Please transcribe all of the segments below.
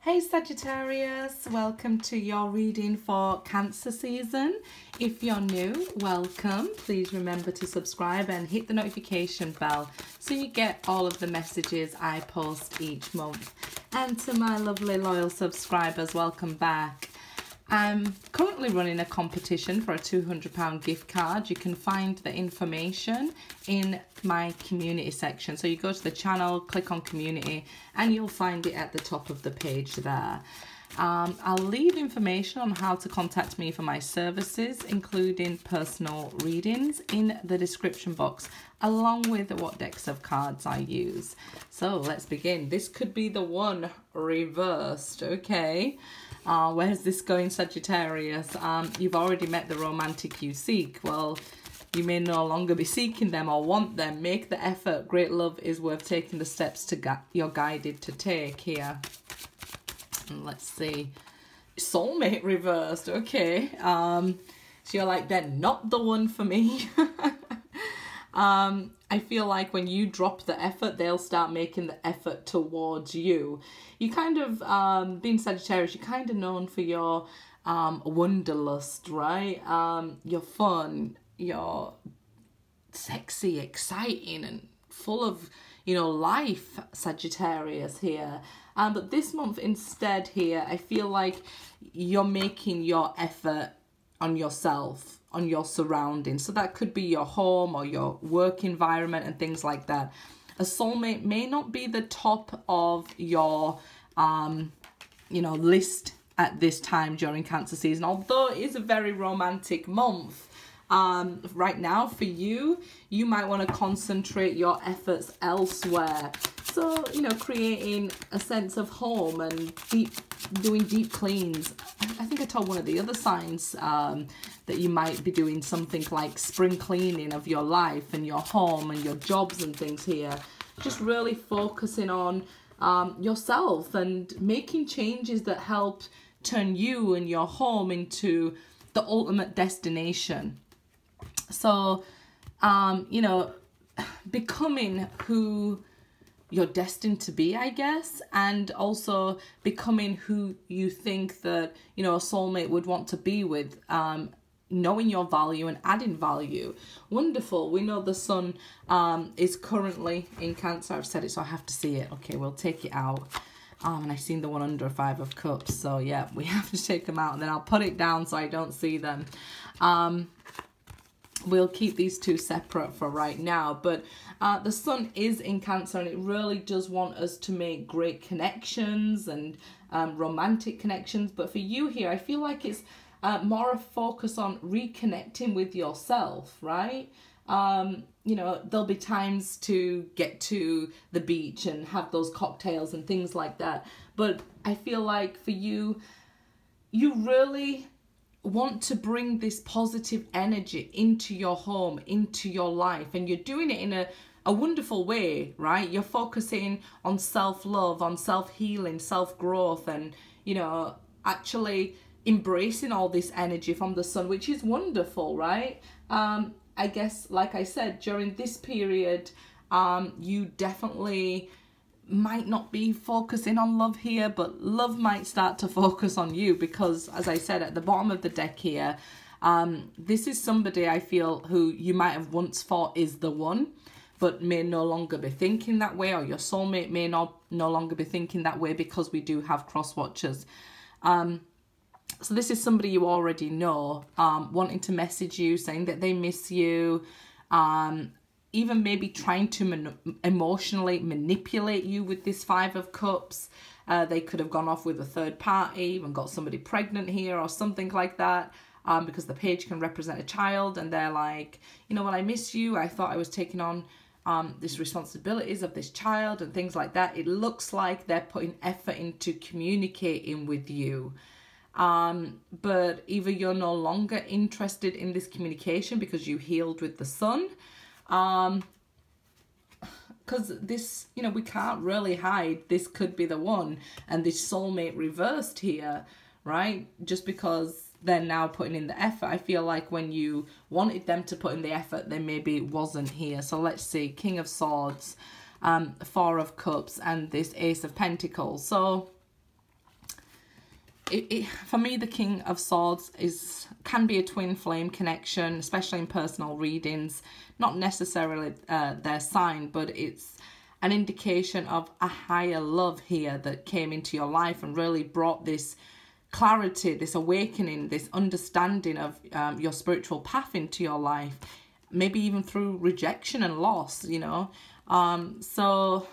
Hey Sagittarius, welcome to your reading for Cancer season. If you're new, welcome. Please remember to subscribe and hit the notification bell so you get all of the messages I post each month. And to my lovely loyal subscribers, welcome back. I'm currently running a competition for a £200 gift card. You can find the information in my community section. So you go to the channel, click on community, and you'll find it at the top of the page there. I'll leave information on how to contact me for my services, including personal readings, in the description box, along with what decks of cards I use. So let's begin. This could be the one reversed, okay? Where's this going, Sagittarius? You've already met the romantic you seek. Well, you may no longer be seeking them or want them. Make the effort. Great love is worth taking the steps to you're guided to take here. And let's see. Soulmate reversed. Okay. So you're like, they're not the one for me. I feel like when you drop the effort, they'll start making the effort towards you. You kind of, being Sagittarius, you're kind of known for your wanderlust, right? You're fun, you're sexy, exciting, and full of, you know, life, Sagittarius here. But this month instead here, I feel like you're making your effort on yourself, on your surroundings. So that could be your home or your work environment and things like that. A soulmate may not be the top of your, you know, list at this time during Cancer season, although it is a very romantic month. Right now for you, you might want to concentrate your efforts elsewhere. So, you know, creating a sense of home and doing deep cleans. I think I told one of the other signs that you might be doing something like spring cleaning of your life and your home and your jobs and things here. Just really focusing on yourself and making changes that help turn you and your home into the ultimate destination. So, you know, becoming who you're destined to be, I guess, and also becoming who you think that, you know, a soulmate would want to be with, knowing your value and adding value. Wonderful. We know the sun is currently in Cancer. I've said it, so I have to see it. Okay, we'll take it out. And I've seen the one under a 5 of Cups, so yeah, we have to take them out, and then I'll put it down so I don't see them. We'll keep these two separate for right now, but the sun is in Cancer, and it really does want us to make great connections and romantic connections. But for you here, I feel like it's more a focus on reconnecting with yourself, right? You know, there'll be times to get to the beach and have those cocktails and things like that. But I feel like for you, you really want to bring this positive energy into your home, into your life, and you're doing it in a wonderful way, right? You're focusing on self-love, on self-healing, self-growth, and, you know, actually embracing all this energy from the sun, which is wonderful, right? I guess, like I said, during this period, you definitely might not be focusing on love here, but love might start to focus on you, because as I said at the bottom of the deck here, this is somebody I feel who you might have once thought is the one, but may no longer be thinking that way, or your soulmate may no longer be thinking that way, because we do have cross watchers. So this is somebody you already know, wanting to message you, saying that they miss you, even maybe trying to emotionally manipulate you with this 5 of Cups. They could have gone off with a third party, even got somebody pregnant here or something like that, because the page can represent a child, and they're like, you know, well, I miss you. I thought I was taking on these responsibilities of this child and things like that. It looks like they're putting effort into communicating with you. But either you're no longer interested in this communication because you healed with the sun, because this, you know, we can't really hide, this could be the one, and this soulmate reversed here, right? Just because they're now putting in the effort. I feel like when you wanted them to put in the effort, they maybe wasn't here. So let's see, King of Swords, 4 of Cups, and this Ace of Pentacles. So for me, the King of Swords can be a twin flame connection, especially in personal readings. Not necessarily their sign, but it's an indication of a higher love here that came into your life and really brought this clarity, this awakening, this understanding of your spiritual path into your life, maybe even through rejection and loss, you know. So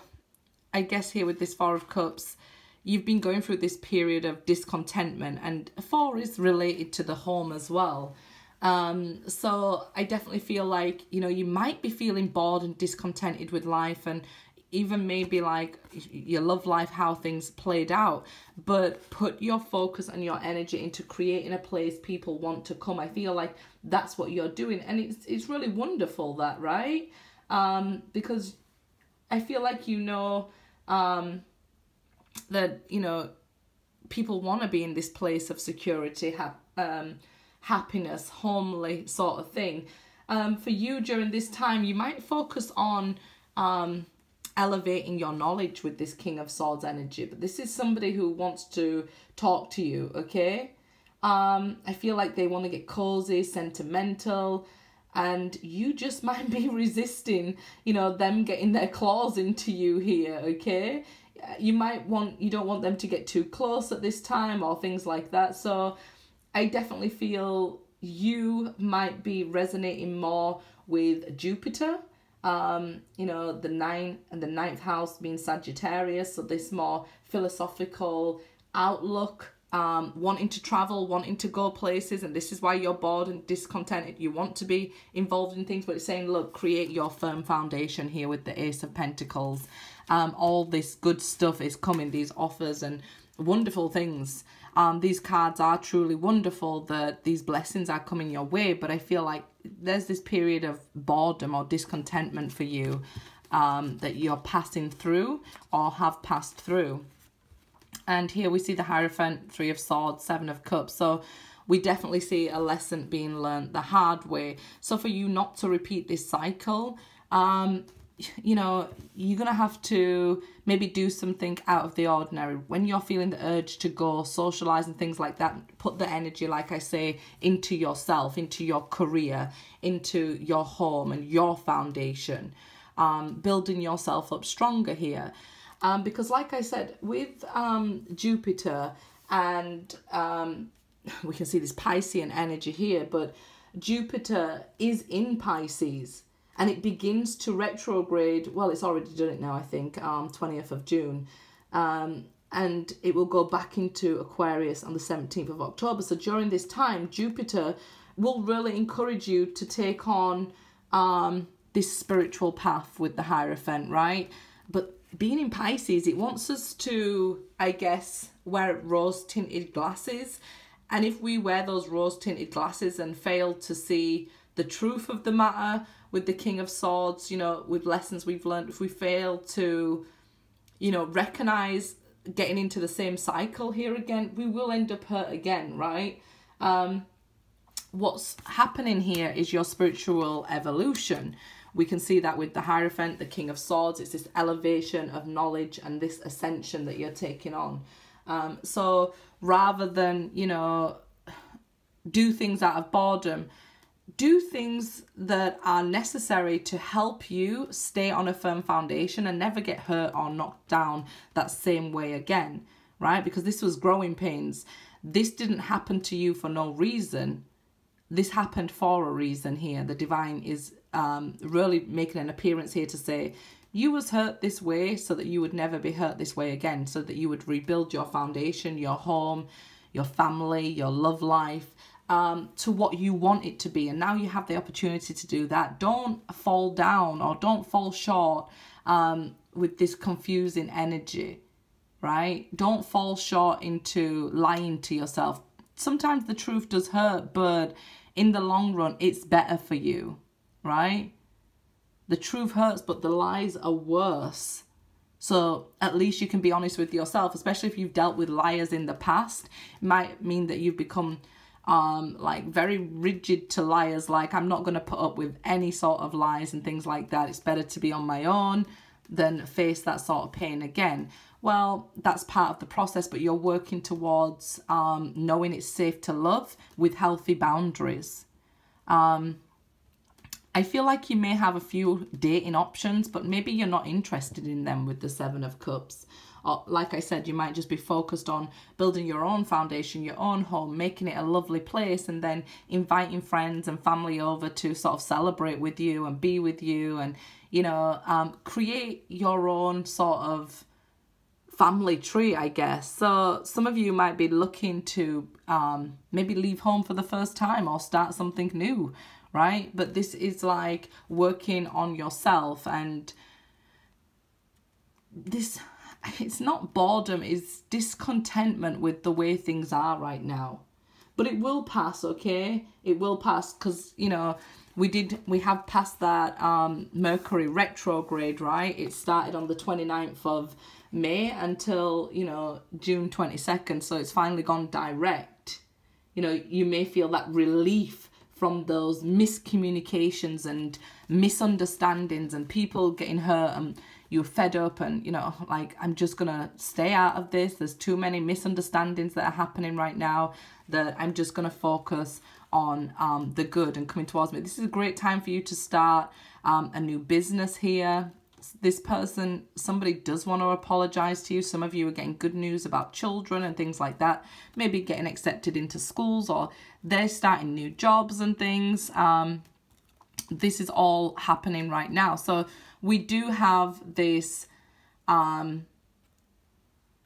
I guess here with this Four of Cups, you've been going through this period of discontentment, and 4 is related to the home as well. So I definitely feel like, you know, you might be feeling bored and discontented with life, and even maybe like your love life, how things played out, but put your focus and your energy into creating a place people want to come. I feel like that's what you're doing, and it's really wonderful, that, right? Because I feel like, you know, that, you know, people want to be in this place of security, happiness, homely sort of thing. For you during this time, you might focus on elevating your knowledge with this King of Swords energy, but this is somebody who wants to talk to you, okay? I feel like they want to get cozy, sentimental, and you just might be resisting, you know, them getting their claws into you here, okay? You don't want them to get too close at this time or things like that. So I definitely feel you might be resonating more with Jupiter. You know, the 9th and the 9th house being Sagittarius, so this more philosophical outlook, wanting to travel, wanting to go places, and this is why you're bored and discontented. You want to be involved in things, but it's saying, look, create your firm foundation here with the Ace of Pentacles. All this good stuff is coming, these offers and wonderful things. These cards are truly wonderful, that these blessings are coming your way, but I feel like there's this period of boredom or discontentment for you that you're passing through or have passed through. And here we see the Hierophant, 3 of Swords, 7 of Cups. So we definitely see a lesson being learned the hard way. So for you not to repeat this cycle, you know, you're going to have to maybe do something out of the ordinary. When you're feeling the urge to go socialize and things like that, put the energy, like I say, into yourself, into your career, into your home and your foundation, building yourself up stronger here. Because like I said, with Jupiter and we can see this Piscean energy here, but Jupiter is in Pisces. And it begins to retrograde, well, it's already done it now, I think, 20th of June. And it will go back into Aquarius on the 17th of October. So during this time, Jupiter will really encourage you to take on this spiritual path with the Hierophant, right? But being in Pisces, it wants us to, I guess, wear rose-tinted glasses. And if we wear those rose-tinted glasses and fail to see the truth of the matter with the King of Swords, you know, with lessons we've learned, if we fail to, you know, recognize getting into the same cycle here again, we will end up hurt again, right? What's happening here is your spiritual evolution. We can see that with the Hierophant, the King of Swords. It's this elevation of knowledge and this ascension that you're taking on. So rather than, you know, do things out of boredom, do things that are necessary to help you stay on a firm foundation and never get hurt or knocked down that same way again, right? Because this was growing pains. This didn't happen to you for no reason. This happened for a reason here. The divine is really making an appearance here to say, you was hurt this way so that you would never be hurt this way again, so that you would rebuild your foundation, your home, your family, your love life, to what you want it to be. And now you have the opportunity to do that. Don't fall down or don't fall short with this confusing energy, right? Don't fall short into lying to yourself. Sometimes the truth does hurt, but in the long run, it's better for you, right? The truth hurts, but the lies are worse. So at least you can be honest with yourself, especially if you've dealt with liars in the past. It might mean that you've become like very rigid to liars, like I'm not going to put up with any sort of lies and things like that. It's better to be on my own than face that sort of pain again. well, that's part of the process, but you're working towards knowing it's safe to love with healthy boundaries. I feel like you may have a few dating options, but maybe you're not interested in them with the Seven of Cups. Or, like I said, you might just be focused on building your own foundation, your own home, making it a lovely place, and then inviting friends and family over to sort of celebrate with you and be with you, and, you know, create your own sort of family tree, I guess. So some of you might be looking to maybe leave home for the first time or start something new, right? But this is like working on yourself, and this, it's not boredom, it's discontentment with the way things are right now. But it will pass, okay? It will pass, because, you know, we have passed that Mercury retrograde, right? It started on the 29th of May until, you know, June 22nd. So it's finally gone direct. You know, you may feel that relief from those miscommunications and misunderstandings and people getting hurt, and you're fed up and, you know, like, I'm just gonna stay out of this. There's too many misunderstandings that are happening right now that I'm just gonna focus on the good and coming towards me. This is a great time for you to start a new business here. This person, somebody does want to apologize to you. Some of you are getting good news about children and things like that. Maybe getting accepted into schools, or they're starting new jobs and things. This is all happening right now. So we do have this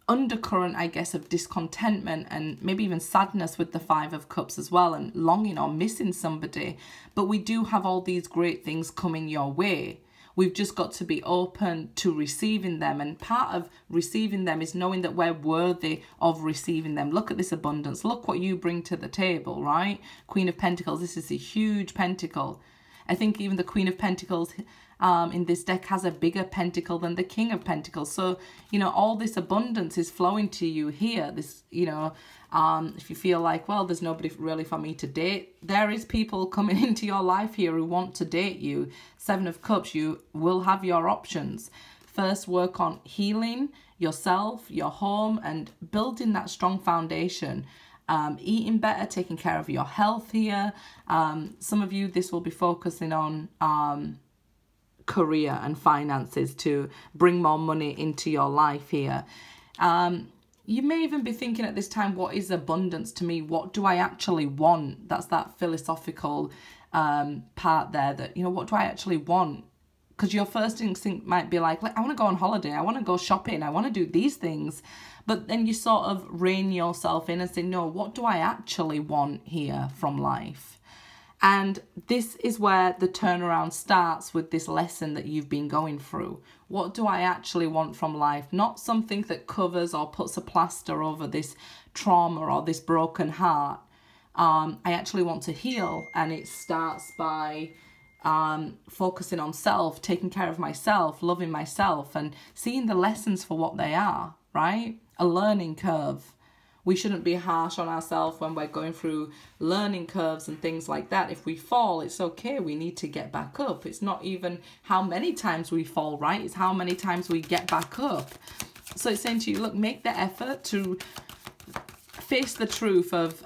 undercurrent, I guess, of discontentment and maybe even sadness with the Five of Cups as well, and longing or missing somebody. But we do have all these great things coming your way. We've just got to be open to receiving them. And part of receiving them is knowing that we're worthy of receiving them. Look at this abundance. Look what you bring to the table, right? Queen of Pentacles. This is a huge pentacle. I think even the Queen of Pentacles in this deck has a bigger pentacle than the King of Pentacles. So, you know, all this abundance is flowing to you here. This, you know, if you feel like, well, there's nobody really for me to date, there is people coming into your life here who want to date you. Seven of Cups, you will have your options. First, work on healing yourself, your home, and building that strong foundation. Eating better, taking care of your health here. Some of you, this will be focusing on career and finances to bring more money into your life here. You may even be thinking at this time, what is abundance to me? What do I actually want? That's that philosophical part there, that, you know, what do I actually want? Because your first instinct might be like, I want to go on holiday, I want to go shopping, I want to do these things. But then you sort of rein yourself in and say, no, what do I actually want here from life? And this is where the turnaround starts with this lesson that you've been going through. What do I actually want from life? Not something that covers or puts a plaster over this trauma or this broken heart. I actually want to heal, and it starts by focusing on self, taking care of myself, loving myself, and seeing the lessons for what they are, right? A learning curve. We shouldn't be harsh on ourselves when we're going through learning curves and things like that. If we fall, it's okay. We need to get back up. It's not even how many times we fall, right? It's how many times we get back up. So it's saying to you, look, make the effort to face the truth of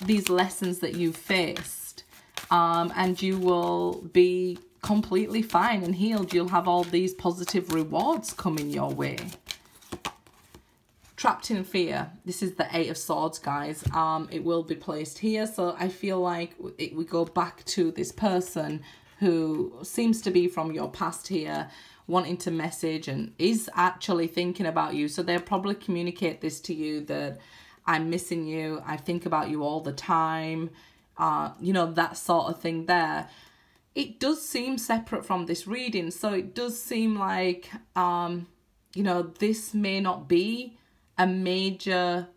these lessons that you've faced. And you will be completely fine and healed. You'll have all these positive rewards coming your way. Trapped in fear. This is the Eight of Swords, guys. It will be placed here. So I feel like we go back to this person who seems to be from your past here, wanting to message and is actually thinking about you. So they'll probably communicate this to you, that I'm missing you, I think about you all the time, you know, that sort of thing there. It does seem separate from this reading. So it does seem like, you know, this may not be a major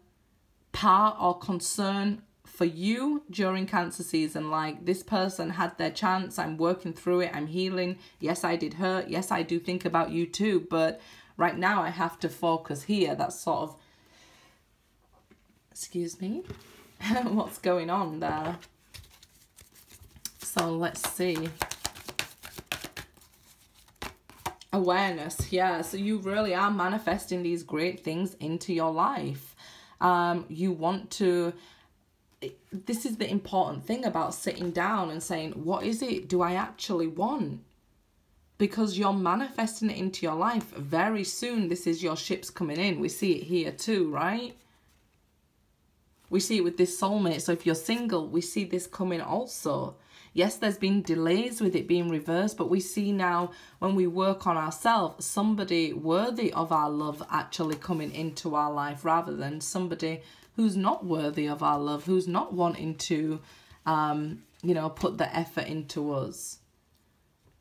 part or concern for you during Cancer season. Like, this person had their chance, I'm working through it, I'm healing. Yes, I did hurt. Yes, I do think about you too. But right now I have to focus here. That's sort of, excuse me, what's going on there. So let's see. Awareness, yeah. So you really are manifesting these great things into your life. You want to, this is the important thing about sitting down and saying, what is it do I actually want? Because you're manifesting it into your life very soon. This is your ships coming in. We see it here too, right? We see it with this soulmate. So if you're single, we see this coming also. Yes, there's been delays with it being reversed, but we see now when we work on ourselves, somebody worthy of our love actually coming into our life, rather than somebody who's not worthy of our love, who's not wanting to, you know, put the effort into us.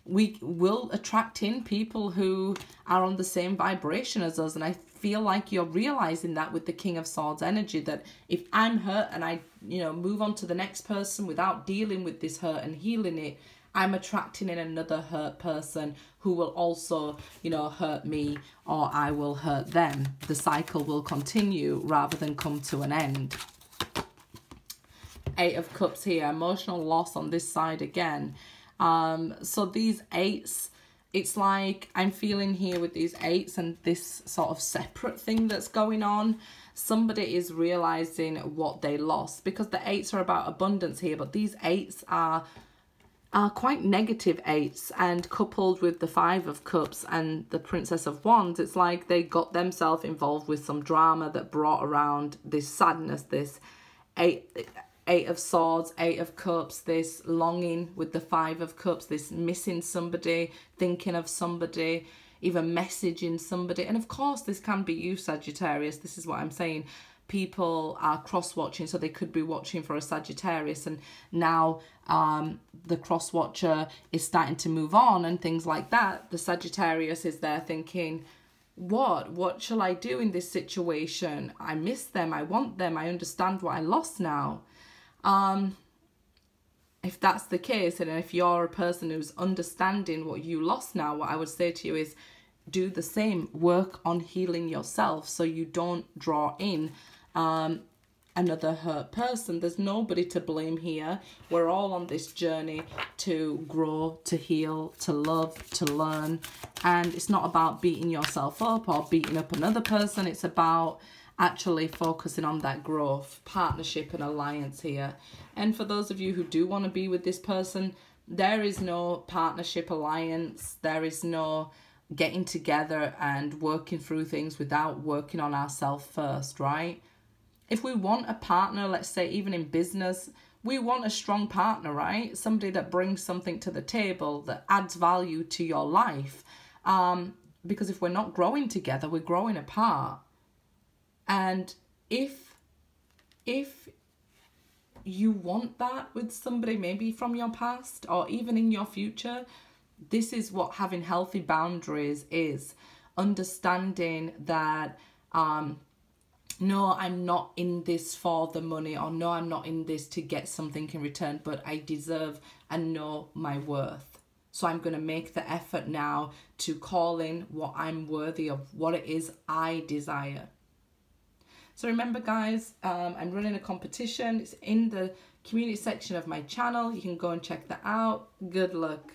We will attract in people who are on the same vibration as us. And I feel like you're realizing that with the King of Swords energy, that if I'm hurt and I, you know, move on to the next person without dealing with this hurt and healing it, I'm attracting in another hurt person who will also, you know, hurt me, or I will hurt them. The cycle will continue rather than come to an end. Eight of Cups here, emotional loss on this side again. So these eights, it's like I'm feeling here with these eights and this sort of separate thing that's going on. Somebody is realizing what they lost, because the eights are about abundance here, but these eights are quite negative eights, and coupled with the Five of Cups and the Princess of Wands, it's like they got themselves involved with some drama that brought around this sadness, this Eight of Swords, Eight of Cups, this longing with the Five of Cups, this missing somebody, thinking of somebody, even messaging somebody. And of course, this can be you, Sagittarius. This is what I'm saying. People are cross-watching, so they could be watching for a Sagittarius, and now the cross-watcher is starting to move on and things like that. The Sagittarius is there thinking, what shall I do in this situation? I miss them, I want them, I understand what I lost now. If that's the case, and if you're a person who's understanding what you lost now, what I would say to you is do the same. Work on healing yourself so you don't draw in another hurt person. There's nobody to blame here. We're all on this journey to grow, to heal, to love, to learn. And it's not about beating yourself up or beating up another person. It's about actually focusing on that growth, partnership and alliance here. And for those of you who do want to be with this person, there is no partnership alliance. There is no getting together and working through things without working on ourselves first, right? If we want a partner, let's say even in business, we want a strong partner, right? Somebody that brings something to the table, that adds value to your life. Because if we're not growing together, we're growing apart. And if you want that with somebody, maybe from your past or even in your future, this is what having healthy boundaries is. Understanding that, no, I'm not in this for the money, or no, I'm not in this to get something in return, but I deserve and know my worth. So I'm going to make the effort now to call in what I'm worthy of, what it is I desire. So remember, guys, I'm running a competition. It's in the community section of my channel. You can go and check that out. Good luck.